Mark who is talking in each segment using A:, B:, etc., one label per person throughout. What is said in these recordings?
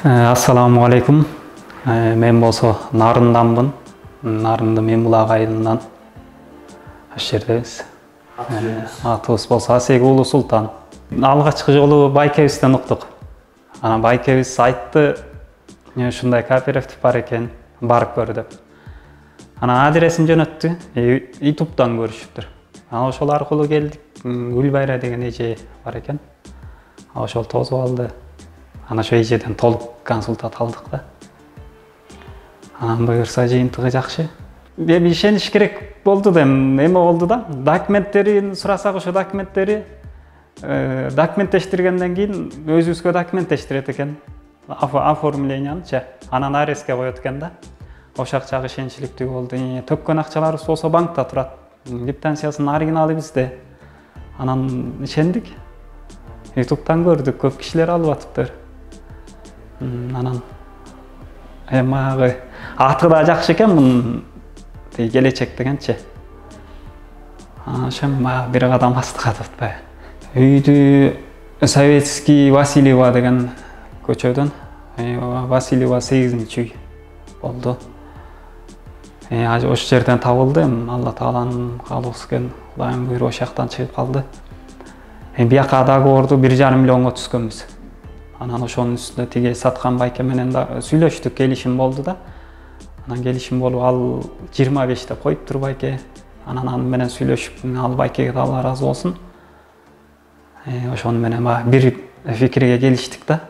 A: Assalamu alaikum. Men болсо Нарынданмын. Нарынды мен булак айылынан. Ашердебиз. Атыбыз болсо Асек уулу Султан. Алгачкы жолу байкебизден уктук. Анан байкебиз айтты, ушундай кооператив бар экен, барып көр деп. Анан адресин жөнөттү, YouTube'дан көрүшүптүр. Анан ошол аркылуу келдик. Гүлбайра деген эже бар экен. Ошол тосуп алды. Ана ошо эжеден толук консультат алдык да. Анан буюрса жыйынтыгы жакшы. Эми ишениш керек болду да, эме болду да. Документтерин сурасак ошо документтештиргенден кийин өзүбүзгө документтештирет экен. Оформленияны, анан ареске коет экен да. Ошол акчага ишеничиликтүү болду. Төккөн акчаларыбыз болсо банкта турат. Квитанциясынын оригиналы бизде. Анан ишендик. YouTube'дан көрдүк, көп кишилер алып атыптыр. Анан эмагы аты да жакшы экен, мунун келечек дегенчи. Ошем бир кадам астыга атпайбы. Үйдү Советский Васильева деген көчөдөн, Васильева 8-үй болду. Ошол жерден табылды, Алла Тааланын каалоосу экен, Кудайдын буйругу ошол жактан чыгып калды. Бияка договорду 1,5 миллионго түзгөнбүз. Анан ошонун үстүнө тиги саткан байке менен да сүйлөштүк, келишим болду да. Анан келишим болуп ал 25 деп коюптур байке. Анан аны менен сүйлөшүп, ал байкеге да Алла ыраазы болсун. Ошону менен бир фикирге келиштик да.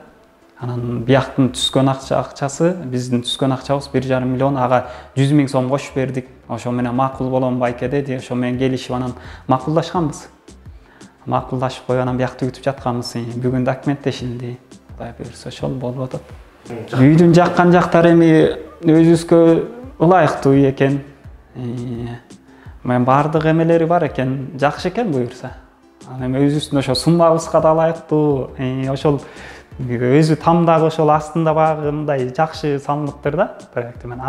A: Анан бияктын түзгөн акчасы, биздин түзгөн акчабыз 1,5 миллион, ага 100 000 сом кошуп бердик. Ошо менен макул болом байке деди. Ошо менен келишип анан макулдашканбыз. Макулдашып коюп анан биякты күтүп жатканбыз. Бүгүн документтешилди. Кудай буйрса ошол болуп атат. Үйдүн жаккан жактары эми өзүбүзгө ылайыктуу экен. Мен бардык эмелери бар экен, жакшы экен буйрса. Анан эми өзүбүздүн ошо суммабызга да ылайыктуу. Ошол өзү тамдагы ошол астында багы мындай жакшы салыныптыр да. Проект мен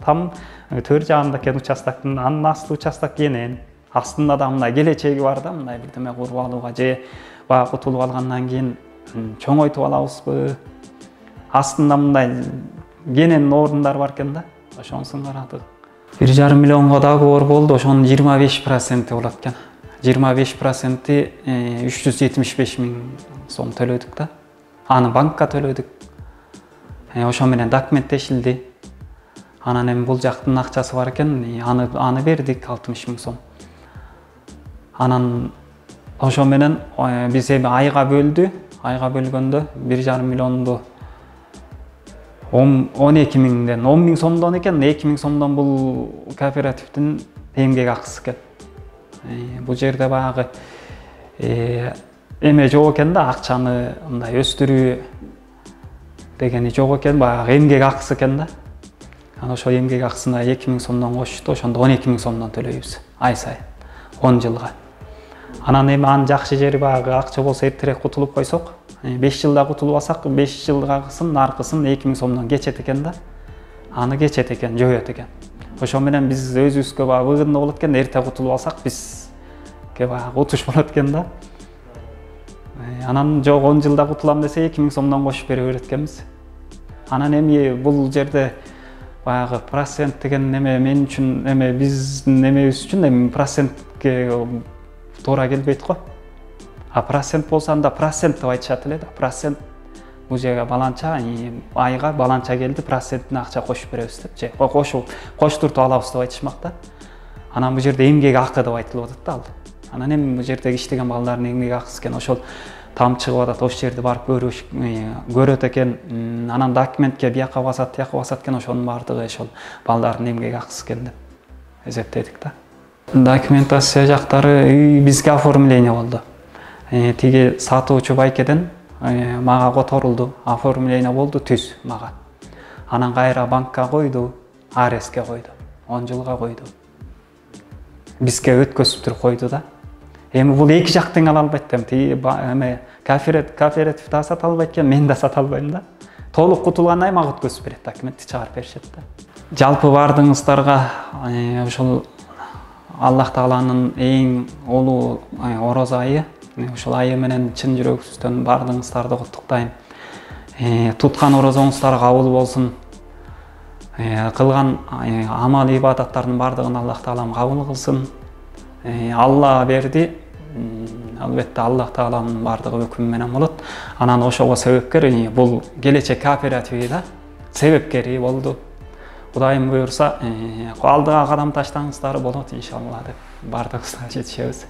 A: там төр жагында экен участоктун, анын асты участок кенен. Астында да мындай келечеги бар да, мындай бирдеме куруп алууга же бага кутулуп алгандан кийин чоңойтуп алабызбы. Астында мындай кенен орундар бар экен да. Ошонусун карадык. 1,5 миллионго договор болду, ошонун 25% болот экен. 25% 375 000 сом төлөдүк да. Аны банкка төлөдүк. Ошо менен документтешилди. Анан эми бул жактын акчасы бар экен, аны бердик 60 000 сом. Анан ошо менен биз эми айга бөлдү. Айга бөлгөндө 1,5 миллионду 12 000ден 10 000 сомдон экен, 2 000 сомдон бул кооперативдин эмгек акысы экен. Бул жерде баягы эме жок экен да, акчаны мындай өстүрүү дегени жок экен, баягы эмгек акысы экен да. Анан ошо эмгек акысына 2 000 сомдон кошушту, ошондо 12 000 сомдон төлөйбүз ай сайын 10 жылга. Анан эми анын жакшы жери баягы акча болсо эртерээк кутулуп койсок, 5 жылда кутулуп алсак, 5 жылгасынын аркысын 2 000 сомдон кечет экен да. Аны кечет экен, жоет экен. Ошо менен биз өзүбүзгө баягы выгодно болот экен, эрте кутулуп алсак бизге баягы утуш болот экен да. Анан жок 10 жылда кутулам десе 2 000 сомдон кошуп бере берет экенбиз. Анан эми бул жерде баягы процент деген неме мен үчүн эме биздин эмебиз үчүн эми процентке туура келбейт го. Процент болсо анда процент деп айтышат эле да. Процент бул жерге баланча, айга баланча келди, процентине акча кошуп беребиз деп же коштуртуп алабыз деп айтышмак да. Анан бул жерде эмгек акы деп айтылып атат да ал. Анан эми бул жерде иштеген балдардын эмгек акысы экен, ошол там чыгып атат, ошол жерди барып көрөт экен. Анан документке бияка басат, тияка басат экен, ошонун баардыгы ошол балдардын эмгек акысы экен деп эсептедик да. Документация жактары бизге оформление болду. Тиги сатуучу байкеден мага которулду, оформление болду түз мага. Анан кайра банкка койду, ареске койду, 10 жылга койду. Бизге өткөзүптүр койду да. Эми бул эки жак тең ала албайт да. Тиги эме кооператив да сата албайт экен, мен да сата албайм да. Толук кутулгандан кийин мага өткөзүп берет, документти чыгарып беришет да. Жалпы бардыгыңыздарга ошол Аллах Тааланын эң улуу орозо айы, ушул айы менен чын жүрөгүбүздөн бардыгыңыздарды куттуктайм. Туткан орозоңуздар кабыл болсун. Кылган амал ибадаттардын бардыгын Аллах Таалам кабыл кылсын. Алла берди. Албетте Аллах Тааланын бардыгы өкүмү менен болот. Анан ошого себепкер бул келечек кооперативи да себепкери болду. Кудайым буйрса, алдыга кадам таштаңыздар болот иншалла деп бардыгыбызга жетишебиз.